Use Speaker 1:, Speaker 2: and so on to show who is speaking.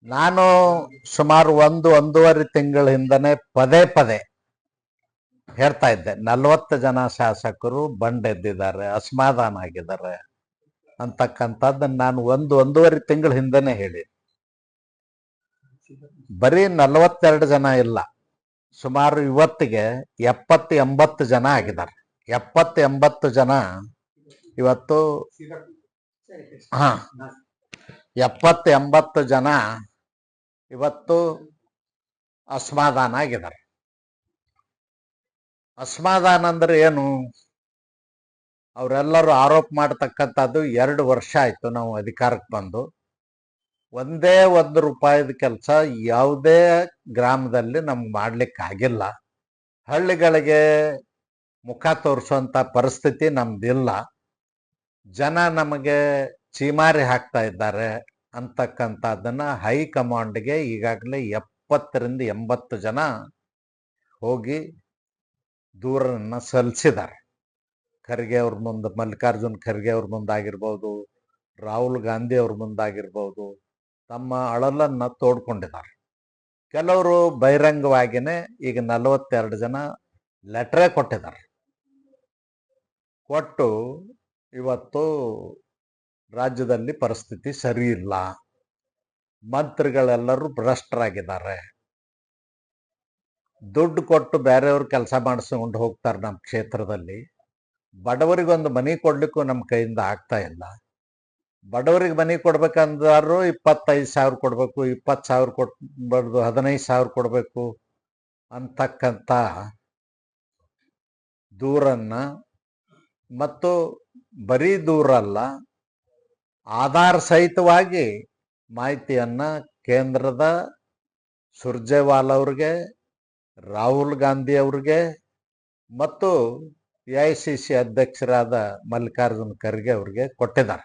Speaker 1: ನಾನು ಸುಮಾರು ಒಂದೂವರೆ ತಿಂಗಳ ಹಿಂದನೆ ಪದೇ ಪದೇ ಹೇಳ್ತಾ ಇದ್ದೆ, 40 ಜನ ಶಾಸಕರು ಬಂಡೆದ್ದಿದ್ದಾರೆ, ಅಸಮಾಧಾನ ಆಗಿದ್ದಾರೆ ಅಂತಕ್ಕಂಥದ್ದನ್ನು ನಾನು ಒಂದೂವರೆ ತಿಂಗಳ ಹಿಂದನೆ ಹೇಳಿ. ಬರೀ 42 ಜನ ಇಲ್ಲ, ಸುಮಾರು ಇವತ್ತಿಗೆ 70-80 ಜನ ಆಗಿದ್ದಾರೆ. 70-80 ಜನ ಇವತ್ತು 70-80 ಜನ ಇವತ್ತು ಅಸಮಾಧಾನ ಆಗಿದ್ದಾರೆ. ಅಸಮಾಧಾನ ಅಂದ್ರೆ ಏನು? ಅವರೆಲ್ಲರೂ ಆರೋಪ ಮಾಡ್ತಕ್ಕಂಥದ್ದು 2 ವರ್ಷ ಆಯ್ತು ನಾವು ಅಧಿಕಾರಕ್ಕೆ ಬಂದು, ಒಂದೇ ₹1 ಕೆಲಸ ಯಾವುದೇ ಗ್ರಾಮದಲ್ಲಿ ನಮ್ಗೆ ಮಾಡ್ಲಿಕ್ಕೆ ಆಗಿಲ್ಲ. ಹಳ್ಳಿಗಳಿಗೆ ಮುಖ ತೋರಿಸುವಂತ ಪರಿಸ್ಥಿತಿ ನಮ್ದಿಲ್ಲ. ಜನ ನಮಗೆ ಚೀಮಾರಿ ಹಾಕ್ತಾ ಇದ್ದಾರೆ ಅಂತಕ್ಕಂಥದ್ದನ್ನ ಹೈಕಮಾಂಡ್ಗೆ ಈಗಾಗಲೇ 70-80 ಜನ ಹೋಗಿ ದೂರನ್ನ ಸಲ್ಲಿಸಿದ್ದಾರೆ. ಖರ್ಗೆ ಅವ್ರ ಮುಂದೆ, ಮಲ್ಲಿಕಾರ್ಜುನ್ ಖರ್ಗೆ ಅವ್ರ ಮುಂದಾಗಿರ್ಬೋದು, ರಾಹುಲ್ ಗಾಂಧಿ ಅವ್ರ ಮುಂದಾಗಿರ್ಬೋದು, ತಮ್ಮ ಅಳಲನ್ನ ತೋಡ್ಕೊಂಡಿದ್ದಾರೆ. ಕೆಲವರು ಬಹಿರಂಗವಾಗಿನೇ ಈಗ 42 ಜನ ಲೆಟ್ರೇ ಕೊಟ್ಟಿದ್ದಾರೆ. ಕೊಟ್ಟು ಇವತ್ತು ರಾಜ್ಯದಲ್ಲಿ ಪರಿಸ್ಥಿತಿ ಸರಿ ಇಲ್ಲ, ಮಂತ್ರಿಗಳೆಲ್ಲರೂ ಭ್ರಷ್ಟರಾಗಿದ್ದಾರೆ, ದುಡ್ಡು ಕೊಟ್ಟು ಬೇರೆಯವ್ರು ಕೆಲಸ ಮಾಡಿಸ್ಕೊಂಡು ಹೋಗ್ತಾರೆ. ನಮ್ಮ ಕ್ಷೇತ್ರದಲ್ಲಿ ಬಡವರಿಗೊಂದು ಮನೆ ಕೊಡ್ಲಿಕ್ಕೂ ನಮ್ಮ ಕೈಯಿಂದ ಆಗ್ತಾ ಇಲ್ಲ. ಬಡವರಿಗೆ ಮನೆ ಕೊಡ್ಬೇಕಂದ್ರೂ 25,000 ಕೊಡ್ಬೇಕು, 20,000 ಕೊಟ್ಬಾರ್ದು, 15,000 ಕೊಡ್ಬೇಕು ಅಂತಕ್ಕಂಥ ದೂರನ್ನ, ಮತ್ತು ಬರೀ ದೂರ ಅಲ್ಲ, ಆಧಾರ ಸಹಿತವಾಗಿ ಮಾಹಿತಿಯನ್ನ ಕೇಂದ್ರದ ಸುರ್ಜೇವಾಲ್ ಅವ್ರಿಗೆ, ರಾಹುಲ್ ಗಾಂಧಿ ಅವ್ರಿಗೆ ಮತ್ತು AICC ಅಧ್ಯಕ್ಷರಾದ ಮಲ್ಲಿಕಾರ್ಜುನ್ ಖರ್ಗೆ ಅವ್ರಿಗೆ ಕೊಟ್ಟಿದ್ದಾರೆ.